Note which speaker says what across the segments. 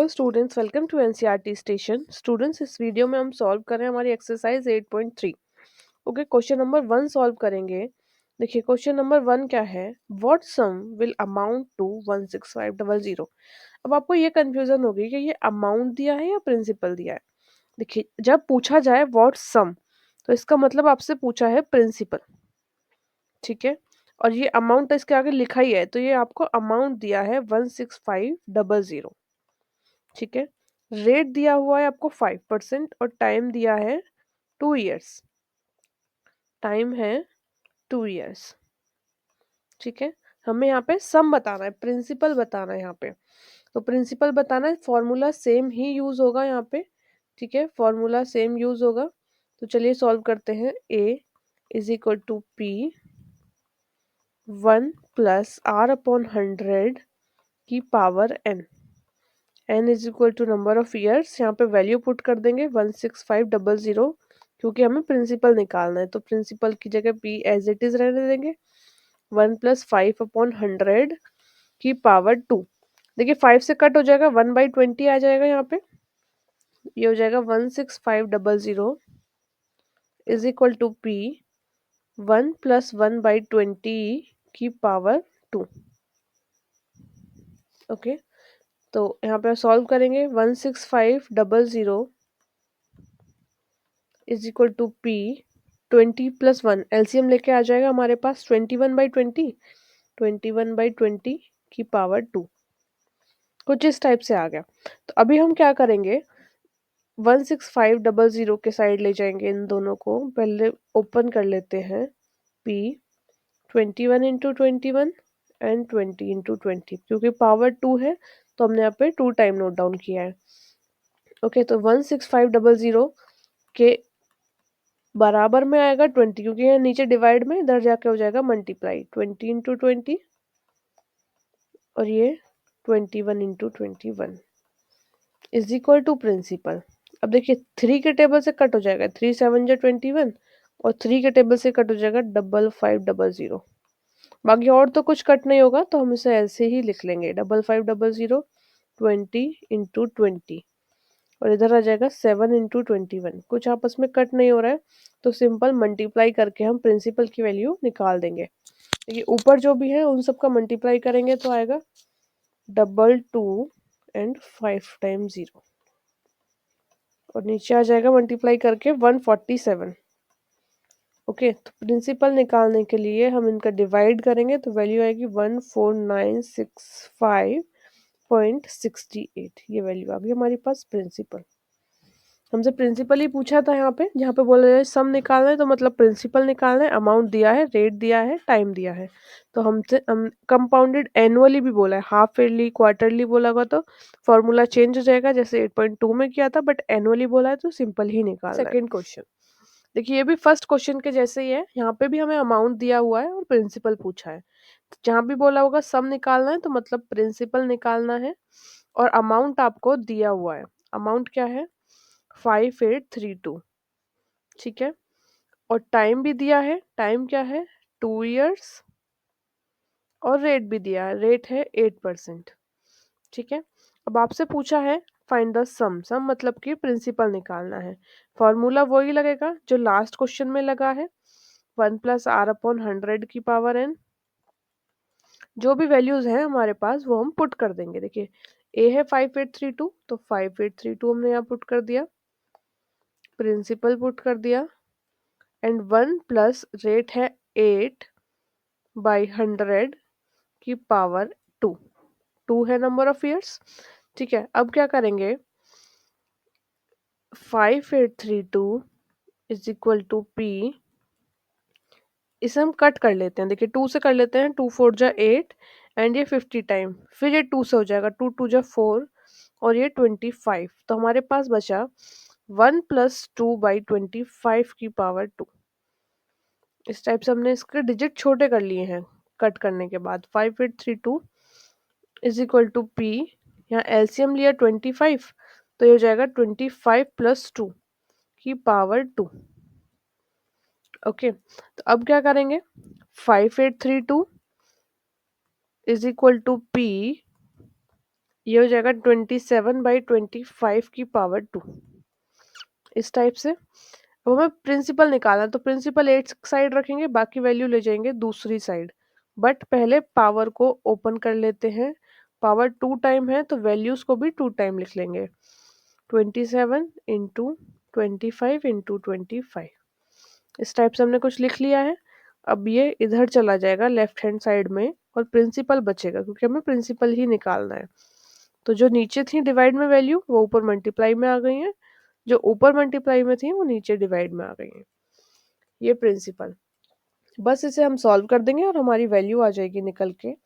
Speaker 1: Hello students, welcome to NCERT station. Students, इस video में हम सॉल्व कर रहे हैं हमारी exercise 8.3। Okay, question number 1 solve करेंगे। देखिए क्वेश्चन नंबर 1 क्या है, what sum will amount to 16500। अब आपको ये कंफ्यूजन होगी कि ये अमाउंट दिया है या प्रिंसिपल दिया है। देखिए जब पूछा जाए व्हाट सम, तो इसका मतलब आपसे पूछा है प्रिंसिपल, ठीक है। और ये अमाउंट इसके आगे लिखा ही है, तो ये आपको अमाउंट दिया है 16500, ठीक है। रेट दिया हुआ है आपको 5% और टाइम दिया है 2 इयर्स। टाइम है 2 इयर्स, ठीक है। हमें यहाँ पे सम बताना है, प्रिंसिपल बताना है यहाँ पे। तो प्रिंसिपल बताना है, फॉर्मूला सेम ही यूज होगा यहाँ पे, ठीक है। फॉर्मूला सेम यूज होगा। तो चलिए सॉल्व करते हैं। A is equal to P 1 + r/100 की power n। n is equal to number of years, यहाँ पे वैल्यू पुट कर देंगे 16500, क्योंकि हमें प्रिंसिपल निकालना है। तो प्रिंसिपल की जगह p एज इट इज रहने देंगे। 1 + 5/100 की पावर 2। देखिए 5 से कट हो जाएगा, 1/20 आ जाएगा यहाँ पे। ये हो जाएगा 16500 इज इक्वल टू p 1 + 1/20 की पावर 2। ओके, तो यहाँ पे सॉल्व करेंगे। 16500 is equal to P 20 + 1, LCM लेके आ जाएगा हमारे पास 21/20। 21/20 की पावर 2, कुछ इस टाइप से आ गया। तो अभी हम क्या करेंगे, 16500 के साइड ले जाएंगे। इन दोनों को पहले ओपन कर लेते हैं। पी 21 × 21 एंड 20 × 20, क्योंकि पावर 2 है तो हमने यहाँ पे 2 टाइम नोट डाउन किया है। ओके, तो 16500 के बराबर में आएगा 20, क्योंकि यहाँ नीचे डिवाइड में, इधर जाके हो जाएगा मल्टीप्लाई। 20 × 20 और ये 21 × 21 इज इक्वल टू प्रिंसिपल। अब देखिए 3 के टेबल से कट हो जाएगा, 3 7 जा 21, और 3 के टेबल से कट हो जाएगा 5500। बाकी और तो कुछ कट नहीं होगा, तो हम इसे ऐसे ही लिख लेंगे 5500 20 × 20, और इधर आ जाएगा 7 × 21। कुछ आपस में कट नहीं हो रहा है, तो सिंपल मल्टीप्लाई करके हम प्रिंसिपल की वैल्यू निकाल देंगे। देखिए ऊपर जो भी है उन सब का मल्टीप्लाई करेंगे तो आएगा 22 एंड 5 टाइम्स 0, और नीचे आ जाएगा मल्टीप्लाई करके 147। ओके, तो प्रिंसिपल निकालने के लिए हम इनका डिवाइड करेंगे, तो वैल्यू आएगी 14965.68। ये वैल्यू आ गई हमारे पास प्रिंसिपल। हमसे प्रिंसिपल ही पूछा था जहाँ पे बोला जाए सम निकालना है, तो मतलब प्रिंसिपल निकालना है। अमाउंट दिया है, रेट दिया है, टाइम दिया है। तो हमसे हम कंपाउंडेड एनुअली भी बोला है, हाफ ईयरली क्वार्टरली बोला होगा तो फॉर्मूला चेंज हो जाएगा, जैसे 8.2 में किया था। बट एनुअली बोला है तो सिंपल ही निकालना है। सेकेंड क्वेश्चन देखिए, ये भी फर्स्ट क्वेश्चन के जैसे ही है। यहाँ पे भी हमें अमाउंट दिया हुआ है और प्रिंसिपल पूछा है। जहाँ भी बोला होगा सम निकालना है, तो मतलब प्रिंसिपल निकालना है, और अमाउंट आपको दिया हुआ है। अमाउंट क्या है, 5832, ठीक है। और टाइम भी दिया है, टाइम क्या है 2 इयर्स, और रेट भी दिया है, रेट है 8%, ठीक है। अब आपसे पूछा है फाइंड द सम। सम मतलब कि प्रिंसिपल निकालना है। फॉर्मूला वही लगेगा जो लास्ट क्वेश्चन में लगा है, 1 + r/100 की पावर n। जो भी वैल्यूज हैं हमारे पास वो हम पुट कर देंगे। देखिए ए है 5832, तो 5832 हमने यहाँ पुट कर दिया, प्रिंसिपल पुट कर दिया, एंड 1 प्लस रेट है 8/100 की पावर 2। 2 है नंबर ऑफ ईयर्स, ठीक है। अब क्या करेंगे, 5832 इज इक्वल टू पी, इसे हम कट कर लेते हैं। देखिए 2 से कर लेते हैं, 2 4 जा 8, एंड ये 50 टाइम, फिर ये 2 से हो जाएगा, 2 2 जा 4, और ये 25। तो हमारे पास बचा 1 + 2/25 की पावर 2। इस टाइप से हमने इसके डिजिट छोटे कर लिए हैं कट करने के बाद। 5832 इज इक्वल टू पी, यहाँ एलसीएम लिया 25, तो ये हो जाएगा 25 + 2 की पावर 2। ओके, तो अब क्या करेंगे, 5832 इज इक्वल टू पी ये हो जाएगा 27/25 की पावर 2, इस टाइप से। अब हमें प्रिंसिपल निकालना है, तो प्रिंसिपल एक साइड रखेंगे, बाकी वैल्यू ले जाएंगे दूसरी साइड। बट पहले पावर को ओपन कर लेते हैं। पावर 2 टाइम है तो वैल्यूज को भी 2 टाइम लिख लेंगे। 27 इंटू 25 इंटू 25, इस टाइप से हमने कुछ लिख लिया है। अब ये इधर चला जाएगा लेफ्ट हैंड साइड में और प्रिंसिपल बचेगा, क्योंकि हमें प्रिंसिपल ही निकालना है। तो जो नीचे थी डिवाइड में वैल्यू, वो ऊपर मल्टीप्लाई में आ गई हैं। जो ऊपर मल्टीप्लाई में थी वो नीचे डिवाइड में आ गई हैं। ये प्रिंसिपल, बस इसे हम सॉल्व कर देंगे और हमारी वैल्यू आ जाएगी निकल के।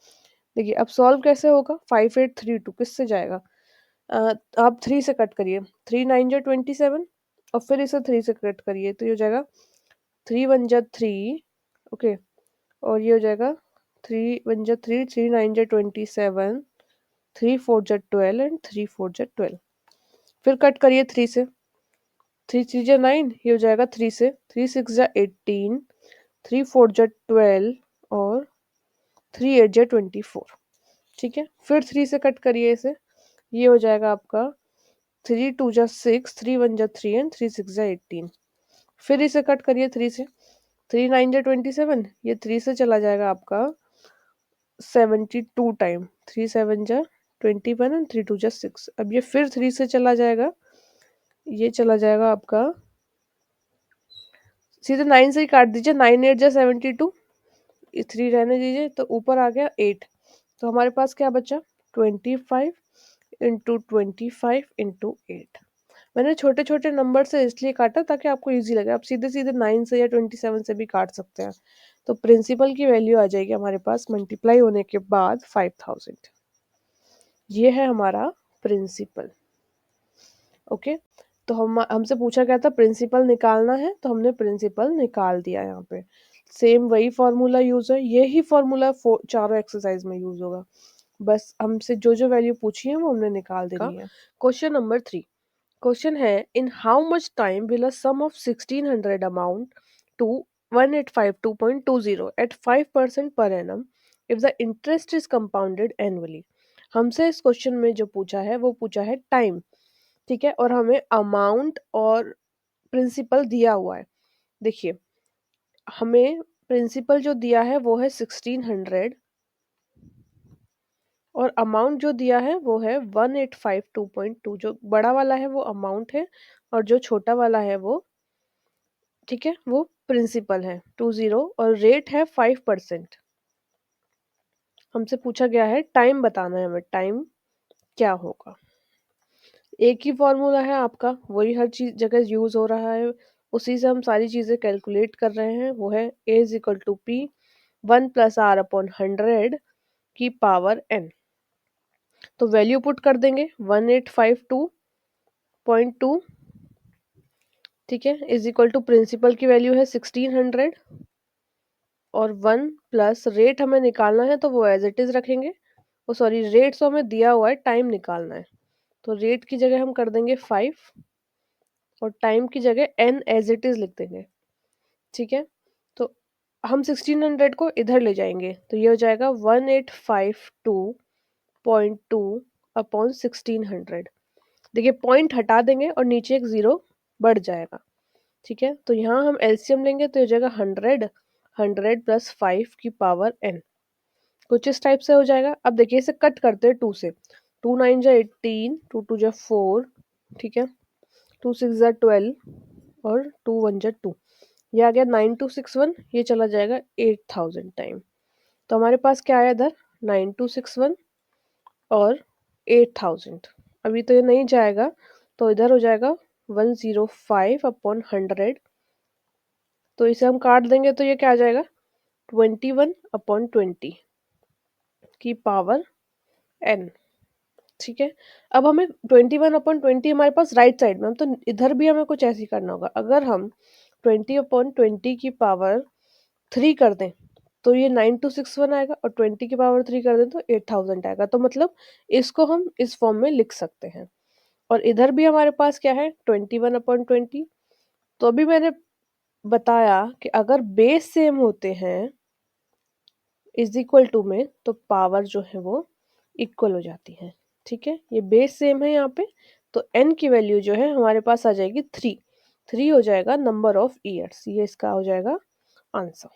Speaker 1: देखिए अब सॉल्व कैसे होगा, 5832 किससे जाएगा, आप 3 से कट करिए, 3 9 जा 27, और फिर इसे 3 से कट करिए तो ये हो जाएगा 3 1 जा 3, ओके। और ये हो जाएगा 3 1 जा 3, 3 9 जा 27, 3 4 जा 12 एंड 3 4 जा 12। फिर कट करिए 3 से, 3 3 जा 9, ये हो जाएगा 3 से, 3 6 जा 18, 3 4 जा 12 और 3 8 जा 24। ठीक है, फिर 3 से कट करिए इसे, ये हो जाएगा आपका 3 2 जा 6, 3 1 जा 3 एंड 3 6 जा 18। फिर इसे कट करिए 3 से, 3 9 जा 27, ये 3 से चला जाएगा आपका 72 टाइम, 3 7 जा 21 एंड 3 2 जा 6। अब ये फिर 3 से चला जाएगा, ये चला जाएगा आपका, सीधे 9 से ही काट दीजिए, 9 8 जा 72, 3 रहने दीजिए, तो ऊपर आ गया 8। तो हमारे पास क्या बचा, 25 इंटू 25 इंटू 8। मैंने छोटे छोटे नंबर से इसलिए काटा ताकि आपको इजी लगे, आप सीधे सीधे 9 से या 27 से भी काट सकते हैं। तो प्रिंसिपल की वैल्यू आ जाएगी हमारे पास मल्टीप्लाई होने के बाद 5000। ये है हमारा प्रिंसिपल, ओके। तो हमसे पूछा गया था प्रिंसिपल निकालना है, तो हमने प्रिंसिपल निकाल दिया। यहाँ पे सेम वही फॉर्मूला यूज है, यही फॉर्मूला चारों एक्सरसाइज में यूज होगा। बस हमसे जो जो वैल्यू पूछी है वो हमने निकाल देनी है। क्वेश्चन नंबर 3, क्वेश्चन है in how much time will a sum of 1600 amount to 1852.20 at 5% per annum if the interest is compounded annually. हमसे इस क्वेश्चन में जो पूछा है वो पूछा है टाइम, ठीक है, और हमें अमाउंट और प्रिंसिपल दिया हुआ है। देखिए हमें प्रिंसिपल जो दिया है वो है 1600 और अमाउंट जो दिया है वो है 1852.2। जो बड़ा वाला है वो अमाउंट है और जो छोटा वाला है वो, ठीक है, वो प्रिंसिपल है 20 और रेट है 5%। हमसे पूछा गया है टाइम बताना है, हमें टाइम क्या होगा। एक ही फॉर्मूला है आपका, वही हर चीज जगह यूज हो रहा है, उसी से हम सारी चीजें कैलकुलेट कर रहे हैं। वो है A is equal to P 1 plus R upon 100 की पावर n। तो वैल्यू पुट कर देंगे 1852.2, ठीक है, इज इक्वल टू प्रिंसिपल की वैल्यू है 1600 और 1 प्लस रेट हमें निकालना है तो वो एज इट इज रखेंगे। वो सॉरी, रेट तो हमें दिया हुआ है, टाइम निकालना है, तो रेट की जगह हम कर देंगे 5 और टाइम की जगह n एज इट इज लिख देंगे, ठीक है। तो हम 1600 को इधर ले जाएंगे तो ये हो जाएगा 1852.2 अपॉन 1600। देखिए पॉइंट हटा देंगे और नीचे एक जीरो बढ़ जाएगा, ठीक है। तो यहाँ हम एलसीएम लेंगे तो ये हो जाएगा 100, 100 प्लस 5 की पावर n, कुछ इस टाइप से हो जाएगा। अब देखिए इसे कट करते हैं 2 से, 2 9 जा 18, 2 2 जा 4, ठीक है, 2 6 जा 12 और 2 1 जा 2। ये आ गया 9261, ये चला जाएगा 8000 टाइम। तो हमारे पास क्या आया इधर, 9261 और 8000। अभी तो ये नहीं जाएगा तो इधर हो जाएगा 105 अपॉन 100। तो इसे हम काट देंगे तो ये क्या आ जाएगा 21 अपॉन 20 की पावर n, ठीक है। अब हमें 21 अपॉन 20 हमारे पास राइट साइड में, हम तो इधर भी हमें कुछ ऐसे ही करना होगा। अगर हम 20 अपॉन 20 की पावर 3 कर दें तो ये 9261 आएगा और 20 की पावर 3 कर दें तो 8000 आएगा। तो मतलब इसको हम इस फॉर्म में लिख सकते हैं। और इधर भी हमारे पास क्या है 21 अपॉन 20। तो अभी मैंने बताया कि अगर बेस सेम होते हैं इज इक्वल टू में तो पावर जो है वो इक्वल हो जाती है। ठीक है, ये बेस सेम है यहाँ पे, तो n की वैल्यू जो है हमारे पास आ जाएगी 3। 3 हो जाएगा नंबर ऑफ ईयर्स, ये इसका हो जाएगा आंसर।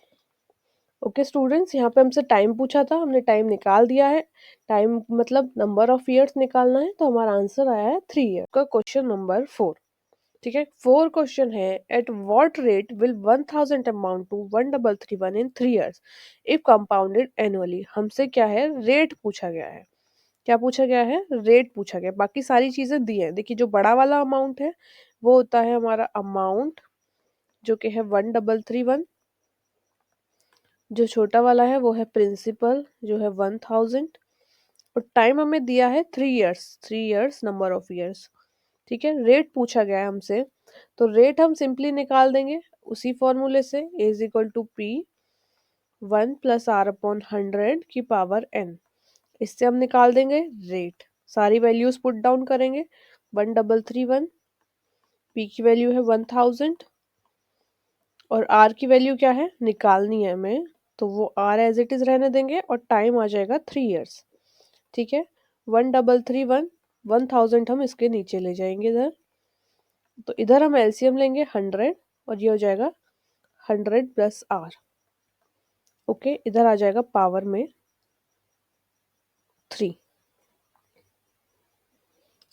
Speaker 1: ओके स्टूडेंट्स, यहाँ पे हमसे टाइम पूछा था, हमने टाइम निकाल दिया है। टाइम मतलब नंबर ऑफ ईयर्स निकालना है, तो हमारा आंसर आया है 3 ईयर का। क्वेश्चन नंबर 4, ठीक है, 4 क्वेश्चन है, at what rate will 1000 amount to 1331 in 3 years if compounded annually. हमसे क्या है, रेट पूछा गया है। क्या पूछा गया है, रेट पूछा गया, बाकी सारी चीजें दी है। देखिए जो बड़ा वाला अमाउंट है वो होता है हमारा अमाउंट जो कि है 1331, जो छोटा वाला है वो है प्रिंसिपल जो है 1000, और टाइम हमें दिया है 3 years, 3 years number of years. ठीक है, रेट पूछा गया है हमसे, तो रेट हम सिंपली निकाल देंगे उसी फॉर्मूले से, A is equal to P 1+r/100 की पावर n। इससे हम निकाल देंगे रेट, सारी वैल्यूज पुट डाउन करेंगे। 1331, पी की वैल्यू है 1000 और आर की वैल्यू क्या है निकालनी है हमें, तो वो आर एज इट इज रहने देंगे और टाइम आ जाएगा 3 ईयर्स। ठीक है, 1331, 1000 हम इसके नीचे ले जाएंगे इधर, तो इधर हम एलसीएम लेंगे 100 और ये हो जाएगा 100+r। ओके, इधर आ जाएगा पावर में 3।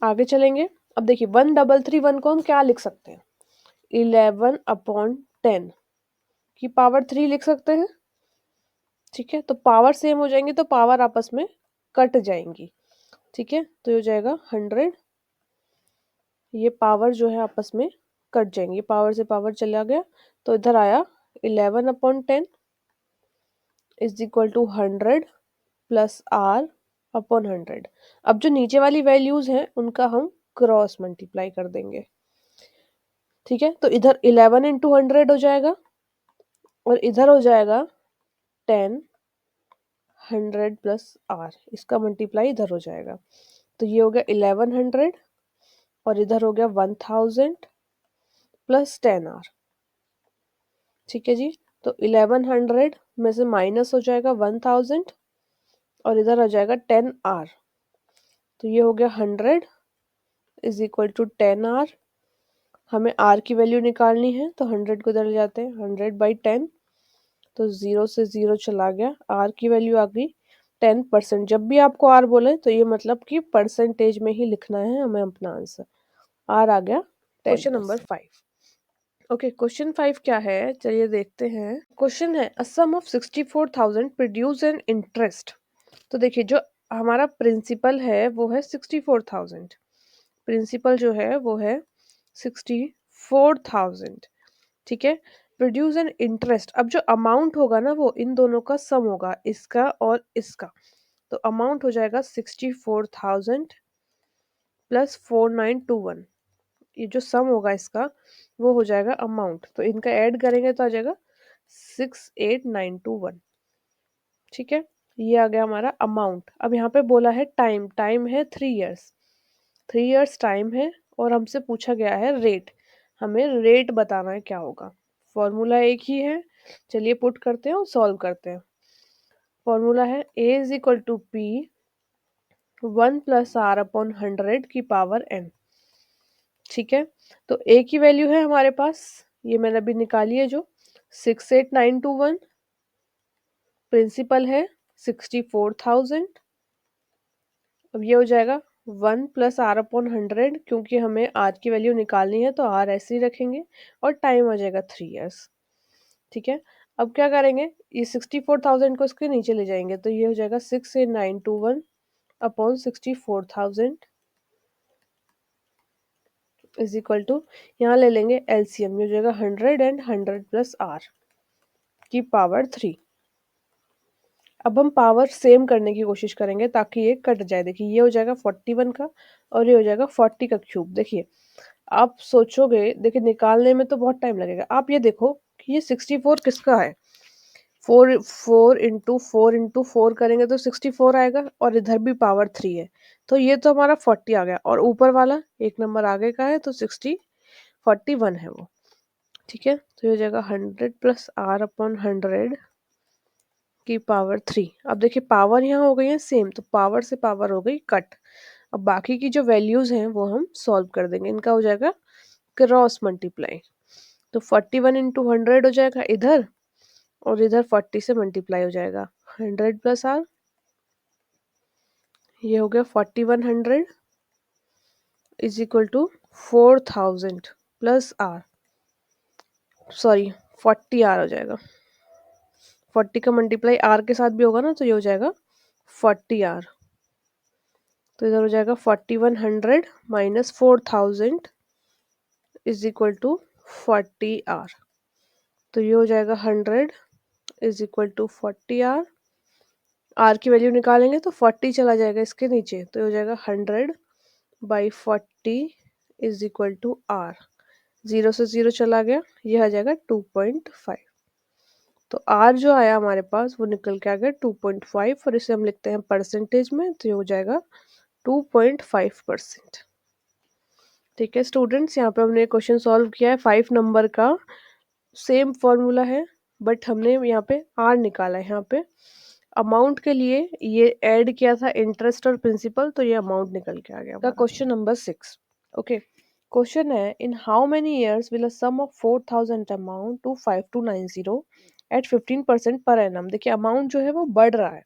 Speaker 1: आगे चलेंगे, अब देखिए 1331 को हम क्या लिख सकते हैं, 11/10 की पावर 3 लिख सकते हैं। ठीक है, तो पावर सेम हो जाएंगी तो पावर आपस में कट जाएंगी। ठीक है, तो ये हो जाएगा 100, ये पावर जो है आपस में कट जाएंगी, पावर से पावर चला गया, तो इधर आया 11/10 इज इक्वल टू 100+r/100। अब जो नीचे वाली वैल्यूज हैं उनका हम क्रॉस मल्टीप्लाई कर देंगे। ठीक है, तो इधर 11 × 100 हो जाएगा और इधर हो जाएगा 10 100+r, इसका मल्टीप्लाई इधर हो जाएगा, तो ये हो गया 1100 और इधर हो गया 1000 + 10r। ठीक है जी, तो 1100 में से माइनस हो जाएगा 1000 और इधर आ जाएगा 10r, तो ये हो गया 100 इज इक्वल टू 10r। हमें r की वैल्यू निकालनी है, तो 100 को इधर ले जाते हैं, 100/10, तो 0 से 0 चला गया, r की वैल्यू आ गई 10%। जब भी आपको r बोले तो ये मतलब कि परसेंटेज में ही लिखना है हमें अपना आंसर। r आ गया 10%। Question number 5। ओके, क्वेश्चन 5 क्या है, चलिए देखते हैं। क्वेश्चन है, अ sum of 64,000 produce an interest. तो देखिए जो हमारा प्रिंसिपल है वो है 64,000, प्रिंसिपल जो है वो है 64,000। ठीक है, प्रोड्यूस एन इंटरेस्ट, अब जो अमाउंट होगा ना वो इन दोनों का सम होगा, इसका और इसका, तो अमाउंट हो जाएगा 64,000 + 4921। ये जो सम होगा इसका वो हो जाएगा अमाउंट, तो इनका ऐड करेंगे तो आ जाएगा 68,921। ठीक है, ये आ गया हमारा अमाउंट। अब यहाँ पे बोला है टाइम, टाइम है 3 ईयर्स, 3 ईयर्स टाइम है और हमसे पूछा गया है रेट, हमें रेट बताना है क्या होगा। फॉर्मूला एक ही है, चलिए पुट करते हैं और सॉल्व करते हैं। फॉर्मूला है a is equal to P 1+r/100 की पावर n। ठीक है, तो a की वैल्यू है हमारे पास, ये मैंने अभी निकाली है जो 68,921, प्रिंसिपल है 64,000। अब ये हो जाएगा 1+r/100, क्योंकि हमें r की वैल्यू निकालनी है तो r ऐसे ही रखेंगे और टाइम आ जाएगा 3 ईयर्स। ठीक है, अब क्या करेंगे, ये 64,000 को इसके नीचे ले जाएंगे, तो ये हो जाएगा 68,921/64,000 इज इक्वल टू, यहाँ ले लेंगे एलसीएम, ये हो जाएगा 100 एंड 100+r की पावर 3। अब हम पावर सेम करने की कोशिश करेंगे ताकि ये कट जाए। देखिए ये हो जाएगा 41 का और ये हो जाएगा 40 का क्यूब। देखिए आप सोचोगे, देखिए निकालने में तो बहुत टाइम लगेगा, आप ये देखो कि ये 64 किसका है, 4 × 4 करेंगे तो 64 आएगा और इधर भी पावर 3 है, तो ये तो हमारा 40 आ गया, और ऊपर वाला एक नंबर आगे का है तो 41 है वो। ठीक है, तो ये हो जाएगा 100+r/100 की पावर 3। अब देखिए पावर यहाँ हो गई है सेम, तो पावर से पावर हो गई कट, अब बाकी की जो वैल्यूज हैं वो हम सॉल्व कर देंगे, इनका हो जाएगा क्रॉस मल्टीप्लाई। तो 41 इंटू 100 हो जाएगा इधर, और इधर 40 से मल्टीप्लाई हो जाएगा 100 प्लस आर, ये हो गया 4100 is equal to 4000 plus R, sorry 40 R हो जाएगा। 40 का मल्टीप्लाई आर के साथ भी होगा ना, तो ये हो जाएगा 40 आर। तो इधर हो जाएगा 4100 minus 4000 is equal to 40 R. तो ये हो जाएगा 100 is equal to 40 R. R की वैल्यू निकालेंगे तो 40 चला जाएगा इसके नीचे, तो ये हो जाएगा 100/40 इज इक्वल टू आर। 0 से 0 चला गया, ये आ जाएगा 2.5। तो आर जो आया हमारे पास वो निकल के आ गया 2.5, और इसे हम लिखते हैं परसेंटेज में, तो ये हो जाएगा 2.5%। ठीक है स्टूडेंट्स, यहाँ पे हमने क्वेश्चन सॉल्व किया है 5 नंबर का। सेम फॉर्मूला है, बट हमने यहाँ पे आर निकाला है। यहाँ पे अमाउंट के लिए ये ऐड किया था इंटरेस्ट और प्रिंसिपल, तो ये अमाउंट निकल के आ गया। Question number 6। ओके, क्वेश्चन है in how many years will a sum of 4000 amount to 5290 at 15% per annum. देखिए अमाउंट जो है वो बढ़ रहा है,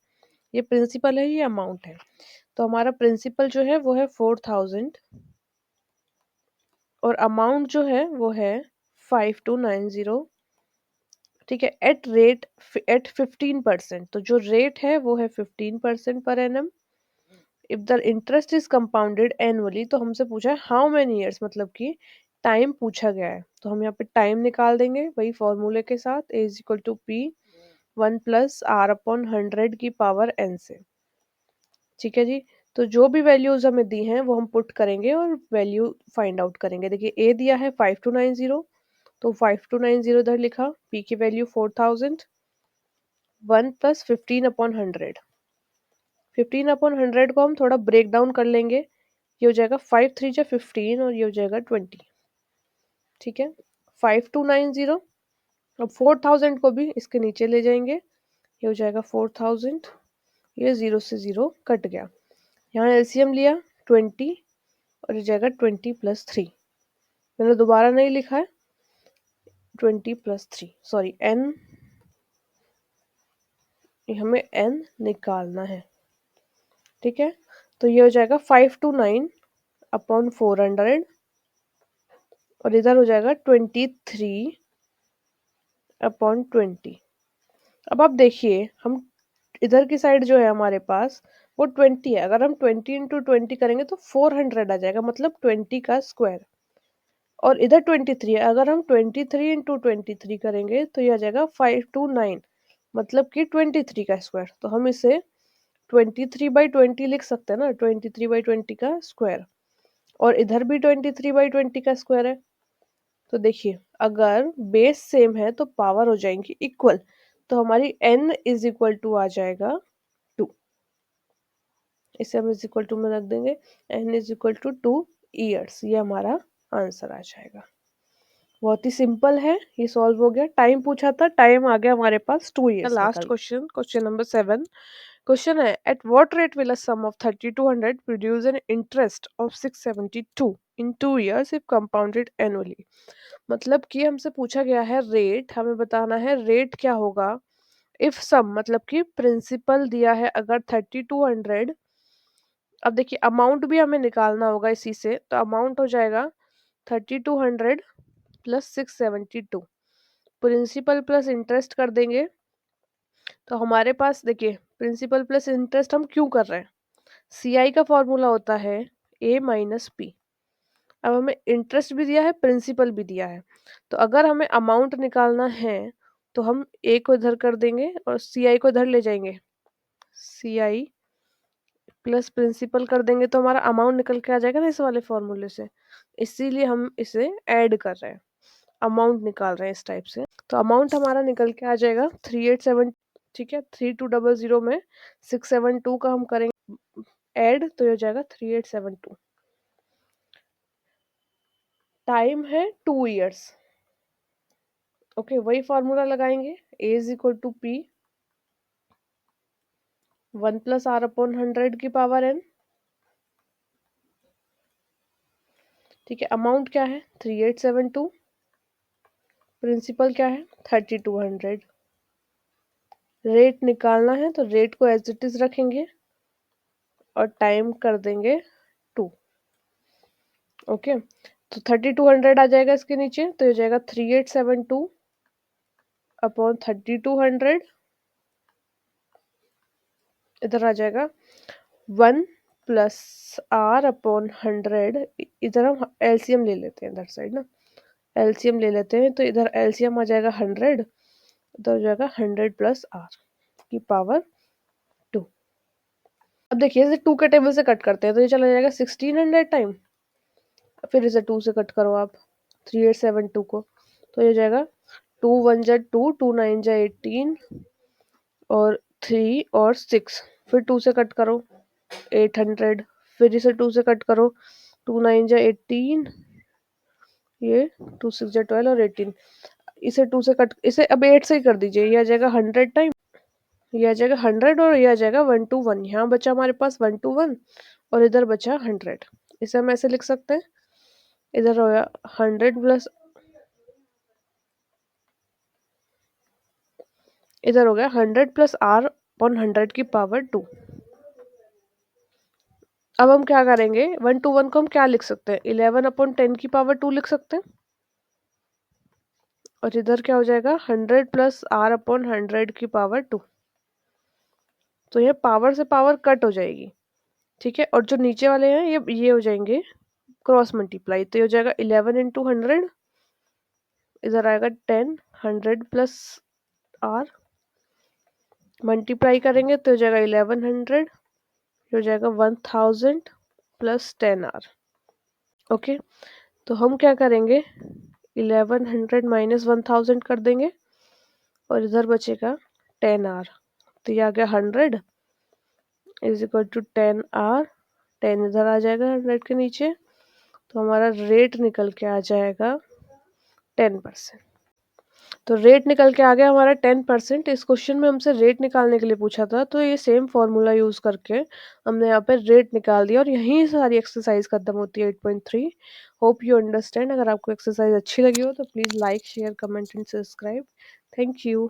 Speaker 1: ये प्रिंसिपल है, ये अमाउंट है। तो हमारा प्रिंसिपल जो है वो है 4000, और अमाउंट जो है वो है 5290। ठीक है, एट 15%, तो जो रेट है वो है 15% per annum. If the interest is compounded annually, तो हमसे पूछा है हाउ मेनी ईयर्स, मतलब कि टाइम पूछा गया है, तो हम यहाँ पे टाइम निकाल देंगे वही फॉर्मूले के साथ, A is equal to P 1+r/100 की पावर n से। ठीक है जी, तो जो भी वैल्यूज हमें दी हैं वो हम पुट करेंगे और वैल्यू फाइंड आउट करेंगे। देखिए ए दिया है 5290, तो 5290 इधर लिखा, पी की वैल्यू 4000, 1+15/100। 15/100 को हम थोड़ा ब्रेक डाउन कर लेंगे, ये हो जाएगा 5 3 जा 15, और ये हो जाएगा 20। ठीक है, 5290, अब 4000 को भी इसके नीचे ले जाएंगे, ये हो जाएगा 4000, ये 0 से 0 कट गया। यहाँ एलसीएम लिया 20, और ये जाएगा 20+3। मैंने दोबारा नहीं लिखा है, 20+3, सॉरी n, हमें n निकालना है। ठीक है, तो ये हो जाएगा 529/400, और इधर हो जाएगा 23/20। अब आप देखिए, हम इधर की साइड जो है हमारे पास वो 20 है, अगर हम 20 इंटू 20 करेंगे तो 400 आ जाएगा, मतलब 20 का स्क्वायर। और इधर 23 है, अगर हम 23 इंटू 23 करेंगे तो ये आ जाएगा 529, मतलब कि 23 का स्क्वायर। तो हम इसे 23/20 लिख सकते हैं ना, 23/20 का स्क्वायर, और इधर भी 23/20 का स्क्वायर है। तो देखिए अगर बेस सेम है तो पावर हो जाएंगी इक्वल, तो हमारी n इज इक्वल टू आ जाएगा 2। इसे हम इज इक्वल टू में रख देंगे, n is equal to 2 years, ये हमारा आंसर आ जाएगा। बहुत ही सिंपल है, ये सॉल्व हो गया। टाइम पूछा था, टाइम आ गया हमारे पास 2 years. Last question, question number 7। Question है at what rate will a sum of 3200 produce an interest of 672 in 2 years if compounded annually. मतलब कि हमसे पूछा गया है रेट, हमें बताना है रेट क्या होगा इफ सम, मतलब कि प्रिंसिपल दिया है अगर 3200। अब देखिए अमाउंट भी हमें निकालना होगा इसी से, तो अमाउंट हो जाएगा 3200 प्लस 672, प्रिंसिपल प्लस इंटरेस्ट कर देंगे। तो हमारे पास देखिए प्रिंसिपल प्लस इंटरेस्ट हम क्यों कर रहे हैं, सीआई का फॉर्मूला होता है ए माइनस पी। अब हमें इंटरेस्ट भी दिया है, प्रिंसिपल भी दिया है, तो अगर हमें अमाउंट निकालना है तो हम ए को इधर कर देंगे और सीआई को इधर ले जाएंगे, सीआई प्लस प्रिंसिपल कर देंगे तो हमारा अमाउंट निकल के आ जाएगा ना इस वाले फॉर्मूले से। इसीलिए हम इसे ऐड कर रहे हैं, अमाउंट निकाल रहे हैं इस टाइप से। तो अमाउंट हमारा निकल के आ जाएगा 387। ठीक है, 3200 में 672 का हम करेंगे ऐड, तो ये हो जाएगा 3872। टाइम है 2 ईयर्स। ओके, वही फॉर्मूला लगाएंगे, A is equal to P 1+r/100 की पावर n, ठीक है, अमाउंट क्या है 3872, प्रिंसिपल क्या है 3200। रेट निकालना है तो रेट को एज इट इज रखेंगे और टाइम कर देंगे 2। ओके, तो 3200 आ जाएगा इसके नीचे, तो ये जाएगा 3872 अपॉन 3200, इधर आ जाएगा 1 प्लस आर अपॉन 100। इधर हम एलसीएम ले लेते हैं, इधर साइड ना एलसीएम ले लेते हैं, तो इधर एलसीएम आ जाएगा 100, इधर हो जाएगा 100 प्लस आर की पावर 2। अब देखिए इसे 2 के टेबल से कट करते हैं, तो ये चला जाएगा 1600 टाइम, फिर इसे 2 से कट करो आप 3872 को, तो ये जाएगा 2 1 जा 2, 2 9 जा 18 और 3 और 6, फिर 2 से कट करो 800, फिर इसे 2 से कट करो 2 9 जा 18, ये 2 6 जा 12 और 18, इसे 2 से कट, इसे अब 8 से ही कर दीजिए, ये आ जाएगा 100 टाइम, ये आ जाएगा 100 और ये आ जाएगा 121। यहाँ बचा हमारे पास 121 और इधर बचा 100। इसे हम ऐसे लिख सकते हैं, इधर हो गया 100 प्लस, इधर हो गया 100 प्लस आर अपॉन 100 की पावर 2। अब हम क्या करेंगे, 121 को हम क्या लिख सकते हैं, 11 अपॉन 10 की पावर 2 लिख सकते हैं, और इधर क्या हो जाएगा 100 प्लस आर अपॉन 100 की पावर 2। तो ये पावर से पावर कट हो जाएगी, ठीक है, और जो नीचे वाले हैं ये हो जाएंगे क्रॉस मल्टीप्लाई, तो ये हो जाएगा 11 इंटू 100, इधर आएगा 10, 100 प्लस आर मल्टीप्लाई करेंगे तो हो जाएगा 1100, हो जाएगा 1000 प्लस 10 आर। ओके, तो हम क्या करेंगे 1100 माइनस 1000 कर देंगे और इधर बचेगा 10 आर, तो ये आ गया 100 इज इक्वल टू 10 आर, 10 इधर आ जाएगा 100 के नीचे, तो हमारा रेट निकल के आ जाएगा 10%। तो रेट निकल के आ गया हमारा 10%। इस क्वेश्चन में हमसे रेट निकालने के लिए पूछा था, तो ये सेम फॉर्मूला यूज करके हमने यहाँ पे रेट निकाल दिया और यहीं सारी एक्सरसाइज खत्म होती है 8.3। Hope you understand. अगर आपको एक्सरसाइज अच्छी लगी हो तो please like share comment and subscribe. Thank you.